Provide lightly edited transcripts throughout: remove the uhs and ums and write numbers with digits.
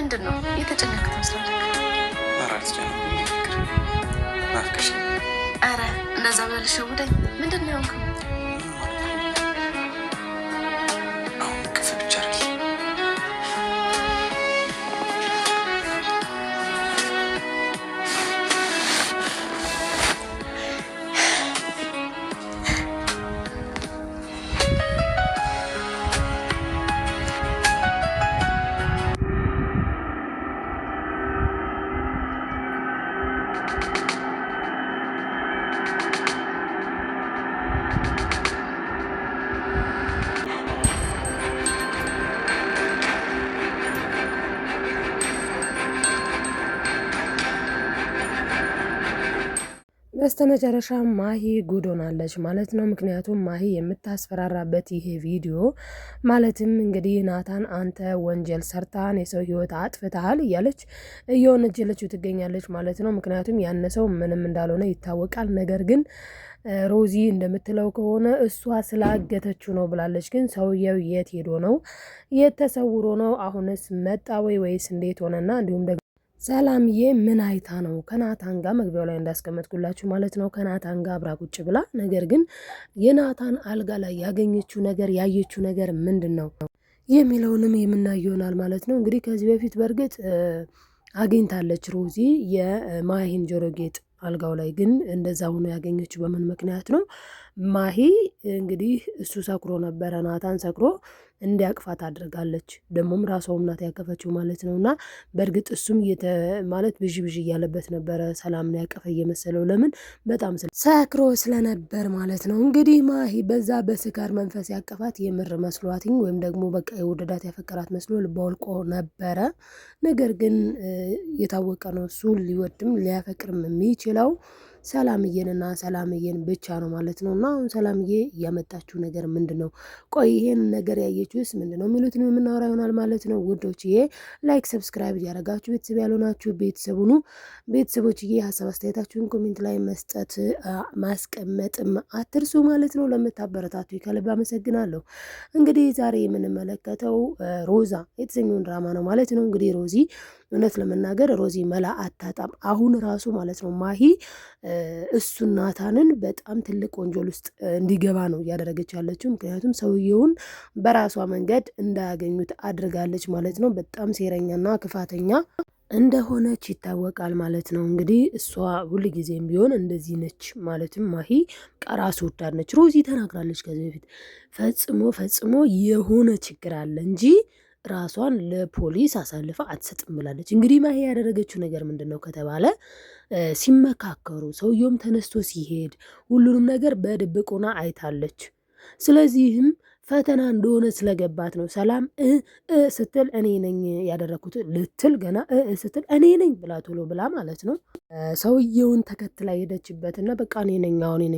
ምንድነው የተጨነቅክ ትመስላለህ? አራት ጀና ፍቅር ናፍቀሽ። አረ እንደዛ ብለህ ሸውደኝ። ምንድነው ያልከው? አሁን ክፍ ብቻ አድርጊ። በስተመጨረሻ ማሂ ጉድ ሆናለች ማለት ነው። ምክንያቱም ማሂ የምታስፈራራበት ይሄ ቪዲዮ ማለትም እንግዲህ ናታን አንተ ወንጀል ሰርታን የሰው ሕይወት አጥፍተሃል እያለች እየወነጀለችው ትገኛለች ማለት ነው። ምክንያቱም ያነሰው ምንም እንዳልሆነ ይታወቃል። ነገር ግን ሮዚ እንደምትለው ከሆነ እሷ ስላገተችው ነው ብላለች። ግን ሰውየው የት ሄዶ ነው? የት ተሰውሮ ነው? አሁንስ መጣ ወይስ እንዴት ሆነና እንዲሁም ደግሞ ሰላምዬ ምን አይታ ነው ከናታን ጋር መግቢያው ላይ እንዳስቀመጥኩላችሁ ማለት ነው ከናታን ጋር አብራ ቁጭ ብላ፣ ነገር ግን የናታን አልጋ ላይ ያገኘችው ነገር ያየችው ነገር ምንድን ነው የሚለውንም የምናየው ይሆናል ማለት ነው። እንግዲህ ከዚህ በፊት በእርግጥ አግኝታለች ሮዚ የማሂን ጆሮ ጌጥ አልጋው ላይ፣ ግን እንደዛ ሆኖ ያገኘችው በምን ምክንያት ነው? ማሂ እንግዲህ እሱ ሰክሮ ነበረ፣ ናታን ሰክሮ እንዲያቅፋት አድርጋለች። ደግሞም ራሷም ናት ያቀፈችው ማለት ነው። እና በእርግጥ እሱም ማለት ብዥ እያለበት ነበረ ሰላምን ያቀፈ እየመሰለው፣ ለምን በጣም ሰክሮ ስለነበር ማለት ነው። እንግዲህ ማሂ በዛ በስካር መንፈስ ያቀፋት የምር መስሏትኝ ወይም ደግሞ በቃ የወደዳት ያፈቀራት መስሎ ልቧ ወልቆ ነበረ። ነገር ግን የታወቀ ነው እሱ ሊወድም ሊያፈቅርም የሚችለው ሰላምዬንና ሰላምዬን ብቻ ነው ማለት ነው። እና አሁን ሰላምዬ እያመጣችው ነገር ምንድን ነው? ቆይ ይሄን ነገር ያየችውስ ምንድን ነው የሚሉትን የምናወራ ይሆናል ማለት ነው። ውዶችዬ ላይክ ሰብስክራይብ እያደረጋችሁ ቤተሰብ ያልሆናችሁ ቤተሰቡኑ ቤተሰቦችዬ ሀሳብ አስተያየታችሁን ኮሜንት ላይ መስጠት ማስቀመጥም አትርሱ ማለት ነው። ለምታበረታቱ ከልብ አመሰግናለሁ። እንግዲህ ዛሬ የምንመለከተው ሮዛ የተሰኘውን ድራማ ነው ማለት ነው። እንግዲህ ሮዚ እውነት ለመናገር ሮዚ መላ አታጣም። አሁን ራሱ ማለት ነው ማሂ እሱ ናታንን በጣም ትልቅ ወንጀል ውስጥ እንዲገባ ነው እያደረገች ያለችው። ምክንያቱም ሰውየውን በራሷ መንገድ እንዳያገኙት አድርጋለች ማለት ነው። በጣም ሴረኛና ክፋተኛ እንደሆነች ይታወቃል ማለት ነው። እንግዲህ እሷ ሁል ጊዜም ቢሆን እንደዚህ ነች። ማለትም ማሂ ራስ ወዳድ ነች። ሮዚ ተናግራለች ከዚህ በፊት ፈጽሞ የሆነ ችግር አለ እንጂ ራሷን ለፖሊስ አሳልፋ አትሰጥም ብላለች። እንግዲህ ማሂ ያደረገችው ነገር ምንድን ነው ከተባለ ሲመካከሩ ሰውየውም ተነስቶ ሲሄድ ሁሉንም ነገር በድብቅ ሆና አይታለች። ስለዚህም ፈተና እንደሆነ ስለገባት ነው ሰላም ስትል እኔ ነኝ ያደረኩት ልትል ገና ስትል እኔ ነኝ ብላ ቶሎ ብላ ማለት ነው ሰውየውን ተከትላ ሄደችበትና በቃ እኔ ነኝ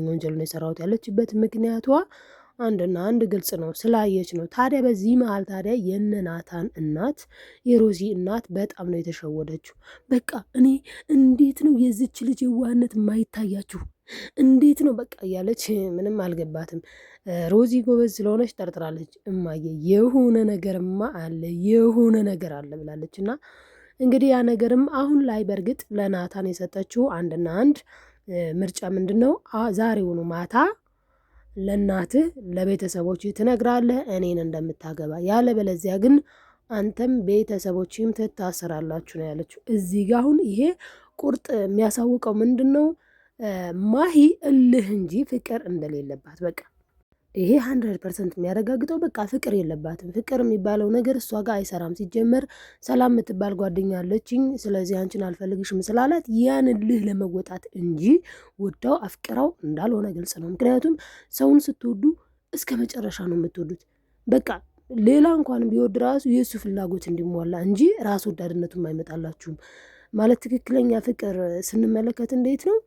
ወንጀሉን የሰራሁት ያለችበት ምክንያቷ አንድና አንድ ግልጽ ነው፣ ስላየች ነው። ታዲያ በዚህ መሀል ታዲያ የነናታን እናት የሮዚ እናት በጣም ነው የተሸወደችው። በቃ እኔ እንዴት ነው የዚች ልጅ የዋህነት የማይታያችሁ? እንዴት ነው በቃ እያለች ምንም አልገባትም። ሮዚ ጎበዝ ስለሆነች ጠርጥራለች። እማዬ የሆነ ነገር አለ ብላለች። እና እንግዲህ ያ ነገርም አሁን ላይ በእርግጥ ለናታን የሰጠችው አንድና አንድ ምርጫ ምንድን ነው? ዛሬውኑ ማታ ለእናትህ ለቤተሰቦች ትነግራለህ እኔን እንደምታገባ፣ ያለበለዚያ ግን አንተም ቤተሰቦችም ትታሰራላችሁ ነው ያለችው። እዚህ ጋ አሁን ይሄ ቁርጥ የሚያሳውቀው ምንድን ነው? ማሂ እልህ እንጂ ፍቅር እንደሌለባት በቃ ይሄ 100% የሚያረጋግጠው በቃ ፍቅር የለባትም። ፍቅር የሚባለው ነገር እሷ ጋር አይሰራም። ሲጀመር ሰላም የምትባል ጓደኛ አለችኝ፣ ስለዚህ አንቺን አልፈልግሽም ስላላት ያን እልህ ለመወጣት እንጂ ወዳው አፍቅራው እንዳልሆነ ግልጽ ነው። ምክንያቱም ሰውን ስትወዱ እስከ መጨረሻ ነው የምትወዱት። በቃ ሌላ እንኳን ቢወድ ራሱ የእሱ ፍላጎት እንዲሟላ እንጂ ራስ ወዳድነቱም አይመጣላችሁም። ማለት ትክክለኛ ፍቅር ስንመለከት እንዴት ነው?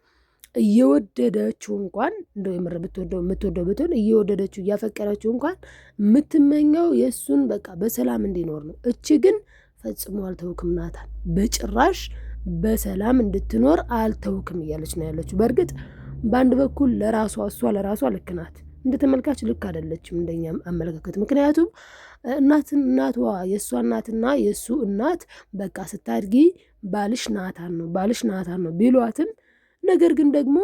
እየወደደችው እንኳን እንደው የምር የምትወደው ብትሆን እየወደደችው እያፈቀረችው እንኳን የምትመኘው የእሱን በቃ በሰላም እንዲኖር ነው። እቺ ግን ፈጽሞ አልተውክም ናታን፣ በጭራሽ በሰላም እንድትኖር አልተውክም እያለች ነው ያለችው። በእርግጥ በአንድ በኩል እሷ ለራሷ ልክ ናት። እንደ ተመልካች ልክ አይደለችም እንደኛ አመለካከት። ምክንያቱም የእሷ እናትና የእሱ እናት በቃ ስታድጊ ባልሽ ናታን ነው ቢሏትም፣ ነገር ግን ደግሞ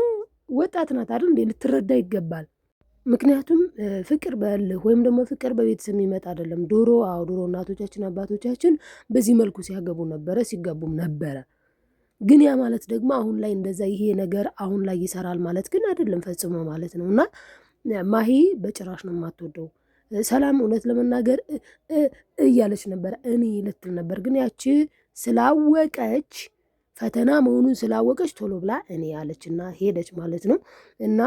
ወጣት ናት አይደል እንዴ? ልትረዳ ይገባል። ምክንያቱም ፍቅር በእልህ ወይም ደግሞ ፍቅር በቤተሰብ የሚመጣ አይደለም። ድሮ እናቶቻችን አባቶቻችን በዚህ መልኩ ሲያገቡ ነበረ፣ ሲጋቡም ነበረ። ግን ያ ማለት ደግሞ አሁን ላይ እንደዛ ይሄ ነገር አሁን ላይ ይሰራል ማለት ግን አይደለም ፈጽሞ ማለት ነው። እና ማሂ በጭራሽ ነው የማትወደው ሰላም። እውነት ለመናገር እያለች ነበረ እኔ ልትል ነበር፣ ግን ያቺ ስላወቀች ፈተና መሆኑን ስላወቀች ቶሎ ብላ እኔ ያለችና ሄደች ማለት ነው። እና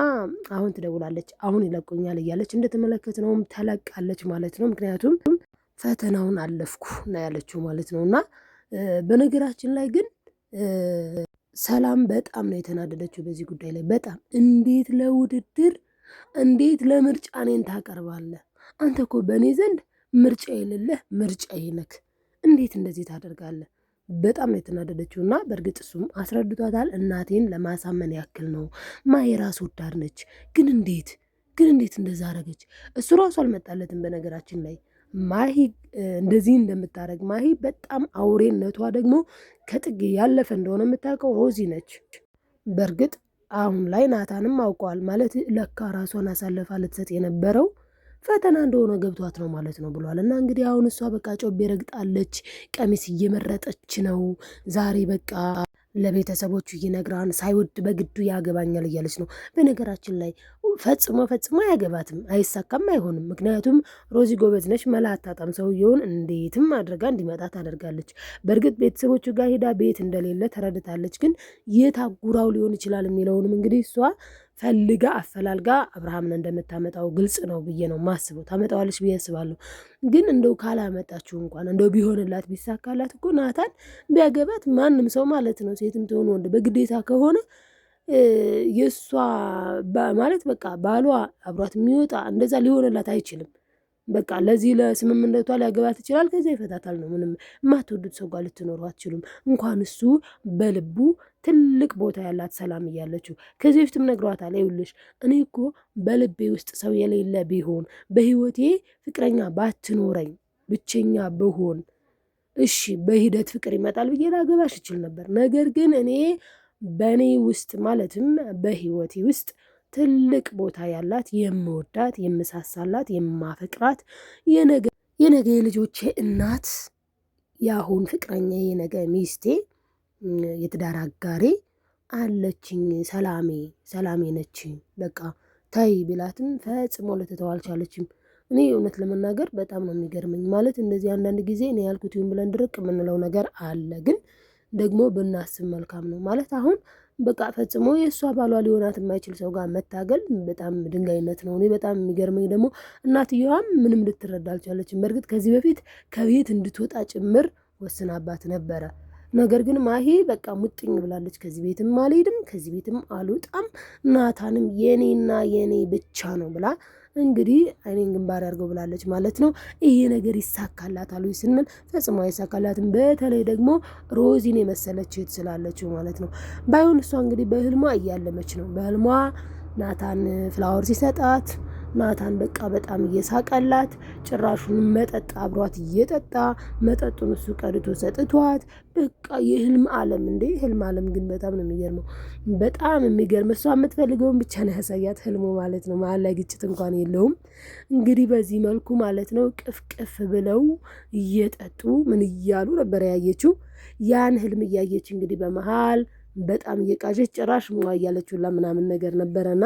አሁን ትደውላለች፣ አሁን ይለቁኛል እያለች እንደተመለከትነውም ተለቃለች ማለት ነው። ምክንያቱም ፈተናውን አለፍኩ ነው ያለችው ማለት ነው። እና በነገራችን ላይ ግን ሰላም በጣም ነው የተናደደችው በዚህ ጉዳይ ላይ። በጣም እንዴት ለውድድር እንዴት ለምርጫ እኔን ታቀርባለህ? አንተ እኮ በእኔ ዘንድ ምርጫ የሌለህ ምርጫ ነክ፣ እንዴት እንደዚህ ታደርጋለህ? በጣም ነው የተናደደችው። እና በእርግጥ እሱም አስረድቷታል። እናቴን ለማሳመን ያክል ነው፣ ማሂ ራስ ወዳድ ነች። ግን እንዴት እንደዛ አረገች? እሱ ራሱ አልመጣለትም። በነገራችን ላይ ማሂ እንደዚህ እንደምታደርግ ማሂ በጣም አውሬነቷ ደግሞ ከጥግ ያለፈ እንደሆነ የምታውቀው ሮዚ ነች። በእርግጥ አሁን ላይ ናታንም አውቀዋል ማለት ለካ ራሷን አሳልፋ ልትሰጥ የነበረው ፈተና እንደሆነ ገብቷት ነው ማለት ነው ብሏል። እና እንግዲህ አሁን እሷ በቃ ጮቤ ረግጣለች፣ ቀሚስ እየመረጠች ነው ዛሬ በቃ ለቤተሰቦቹ ይነግራን ሳይወድ በግዱ ያገባኛል እያለች ነው። በነገራችን ላይ ፈጽሞ አያገባትም፣ አይሳካም፣ አይሆንም። ምክንያቱም ሮዚ ጎበዝ ነች፣ መላ አታጣም። ሰውየውን እንዴትም አድርጋ እንዲመጣ ታደርጋለች። በእርግጥ ቤተሰቦቹ ጋር ሄዳ ቤት እንደሌለ ተረድታለች። ግን የት አጉራው ሊሆን ይችላል የሚለውንም እንግዲህ እሷ ፈልጋ አፈላልጋ አብርሃምን እንደምታመጣው ግልጽ ነው ብዬ ነው ማስበው። ታመጣዋለች ብዬ አስባለሁ። ግን እንደው ካላመጣችሁ እንኳን እንደው ቢሆንላት ቢሳካላት እኮ ናታን ቢያገባት ማንም ሰው ማለት ነው ሴትም ትሆን ወንድ በግዴታ ከሆነ የእሷ ማለት በቃ ባሏ አብሯት የሚወጣ እንደዛ ሊሆንላት አይችልም። በቃ ለዚህ ለስምምነቷ ሊያገባት ይችላል፣ ከዚያ ይፈታታል ነው። ምንም የማትወዱት ሰው ጋር ልትኖሩ አትችሉም። እንኳን እሱ በልቡ ትልቅ ቦታ ያላት ሰላም እያለችው ከዚህ በፊትም ነግሯታል። ይኸውልሽ እኔ እኮ በልቤ ውስጥ ሰው የሌለ ቢሆን በህይወቴ ፍቅረኛ ባትኖረኝ ብቸኛ ብሆን እሺ በሂደት ፍቅር ይመጣል ብዬ ላገባሽ እችል ነበር። ነገር ግን እኔ በእኔ ውስጥ ማለትም በህይወቴ ውስጥ ትልቅ ቦታ ያላት የምወዳት የምሳሳላት የማፈቅራት የነገ የልጆቼ እናት የአሁን ፍቅረኛ የነገ ሚስቴ የትዳር አጋሬ አለችኝ። ሰላሜ ነች። በቃ ታይ ቢላትም ፈጽሞ ልትተው አልቻለችም። እኔ እውነት ለመናገር በጣም ነው የሚገርመኝ። ማለት እንደዚህ አንዳንድ ጊዜ እኔ ያልኩት ይሁን ብለን ድርቅ የምንለው ነገር አለ። ግን ደግሞ ብናስብ መልካም ነው። ማለት አሁን በቃ ፈጽሞ የእሷ ባሏ ሊሆናት የማይችል ሰው ጋር መታገል በጣም ድንጋይነት ነው። እኔ በጣም የሚገርመኝ ደግሞ እናትየዋም ምንም ልትረዳ አልቻለችም። በእርግጥ ከዚህ በፊት ከቤት እንድትወጣ ጭምር ወስናባት ነበረ። ነገር ግን ማሂ በቃ ሙጥኝ ብላለች። ከዚህ ቤትም አልሄድም፣ ከዚህ ቤትም አልወጣም፣ ናታንም የኔና የኔ ብቻ ነው ብላ እንግዲህ አይኔን ግንባር ያርገው ብላለች ማለት ነው። ይሄ ነገር ይሳካላታል ስንል ፈጽሞ አይሳካላትም። በተለይ ደግሞ ሮዚን የመሰለች እህት ስላለችው ማለት ነው። ባይሆን እሷ እንግዲህ በህልሟ እያለመች ነው። በህልሟ ናታን ፍላወር ሲሰጣት ናታን በቃ በጣም እየሳቀላት ጭራሹን መጠጥ አብሯት እየጠጣ መጠጡን እሱ ቀድቶ ሰጥቷት በቃ የህልም ዓለም እንዴ! ህልም ዓለም ግን በጣም ነው የሚገርመው። በጣም የሚገርም እሷ የምትፈልገውን ብቻ ነው ያሳያት ህልሙ ማለት ነው። መሀል ላይ ግጭት እንኳን የለውም። እንግዲህ በዚህ መልኩ ማለት ነው ቅፍቅፍ ብለው እየጠጡ ምን እያሉ ነበር ያየችው። ያን ህልም እያየች እንግዲህ በመሀል በጣም እየቃዠች ጭራሽ ሙዋ እያለችውላ ምናምን ነገር ነበረና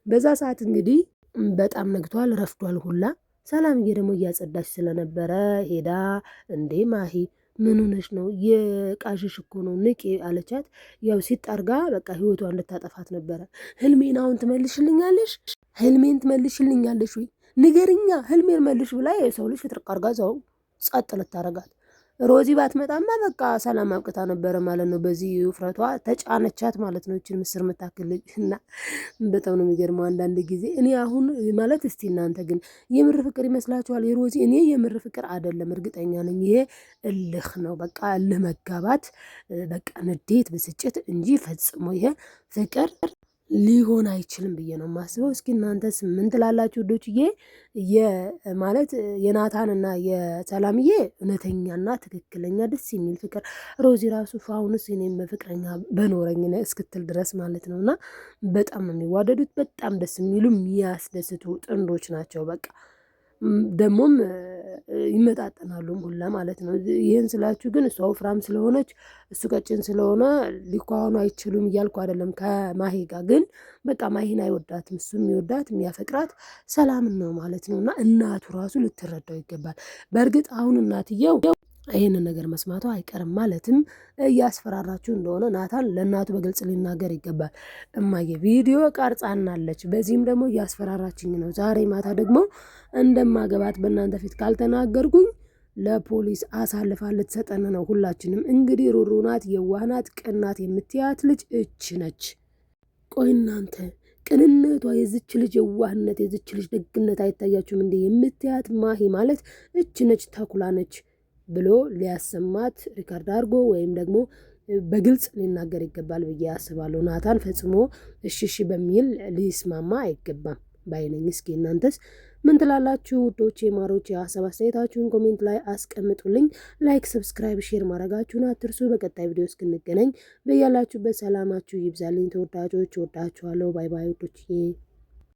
በዛ ሰዓት እንግዲህ በጣም ነግቷል፣ ረፍዷል ሁላ። ሰላምዬ ደግሞ እያጸዳች ስለነበረ ሄዳ እንዴ ማሂ ምን ሆነሽ ነው? የቃዥሽ እኮ ነው ንቄ አለቻት። ያው ሲጣርጋ በቃ ህይወቷ እንድታጠፋት ነበረ። ህልሜን አሁን ትመልሽልኛለሽ? ህልሜን ትመልሽልኛለሽ ወይ ንገርኛ፣ ህልሜን መልሽ ብላ የሰው ልጅ ፍጥር ቃርጋ ሰው ጸጥ ልታረጋት። ሮዚ ባትመጣማ በቃ ሰላም አብቅታ ነበረ ማለት ነው። በዚህ ውፍረቷ ተጫነቻት ማለት ነው። እችን ምስር የምታክል ልጅ እና በጣም ነው የሚገርመው አንዳንድ ጊዜ። እኔ አሁን ማለት እስቲ እናንተ ግን የምር ፍቅር ይመስላችኋል የሮዚ? እኔ የምር ፍቅር አይደለም፣ እርግጠኛ ነኝ ይሄ እልህ ነው። በቃ እልህ መጋባት፣ በቃ ንዴት፣ ብስጭት እንጂ ፈጽሞ ይሄ ፍቅር ሊሆን አይችልም ብዬ ነው የማስበው። እስኪ እናንተስ ምን ትላላችሁ ውዶችዬ? ማለት የናታንና የሰላምዬ እውነተኛና ትክክለኛ ደስ የሚል ፍቅር ሮዚ ራሱ ፋውንስ እኔም ፍቅረኛ በኖረኝ እስክትል ድረስ ማለት ነው። እና በጣም የሚዋደዱት በጣም ደስ የሚሉ የሚያስደስቱ ጥንዶች ናቸው። በቃ ደግሞም ይመጣጠናሉም ሁላ ማለት ነው። ይህን ስላችሁ ግን እሷ ወፍራም ስለሆነች እሱ ቀጭን ስለሆነ ሊኳኑ አይችሉም እያልኩ አይደለም። ከማሂ ጋር ግን በቃ ማሂን አይወዳትም፣ እሱ የሚወዳት የሚያፈቅራት ሰላምን ነው ማለት ነው። እና እናቱ ራሱ ልትረዳው ይገባል። በእርግጥ አሁን እናትየው ይህንን ነገር መስማቷ አይቀርም። ማለትም እያስፈራራችሁ እንደሆነ ናታን ለእናቱ በግልጽ ሊናገር ይገባል። እማዬ ቪዲዮ ቀርጻናለች፣ በዚህም ደግሞ እያስፈራራችኝ ነው። ዛሬ ማታ ደግሞ እንደማገባት በእናንተ ፊት ካልተናገርኩኝ ለፖሊስ አሳልፋ ልትሰጠን ነው። ሁላችንም እንግዲህ ሩሩ ናት፣ የዋህ ናት፣ ቅን ናት የምትያት ልጅ እች ነች። ቆይ እናንተ ቅንነቷ የዝች ልጅ የዋህነት የዝች ልጅ ደግነት አይታያችሁም እንዴ? የምትያት ማሂ ማለት እች ነች፣ ተኩላ ነች ብሎ ሊያሰማት ሪካርድ አድርጎ ወይም ደግሞ በግልጽ ሊናገር ይገባል ብዬ አስባለሁ። ናታን ፈጽሞ እሺ በሚል ሊስማማ አይገባም ባይነኝ። እስኪ እናንተስ ምን ትላላችሁ ውዶቼ ማሮቼ? የሀሳብ አስተያየታችሁን ኮሜንት ላይ አስቀምጡልኝ። ላይክ፣ ሰብስክራይብ፣ ሼር ማድረጋችሁን አትርሱ። በቀጣይ ቪዲዮ እስክንገናኝ በያላችሁበት ሰላማችሁ ይብዛልኝ። ተወዳጆች ወዳችኋለሁ። ባይ ባይ ውዶቼ።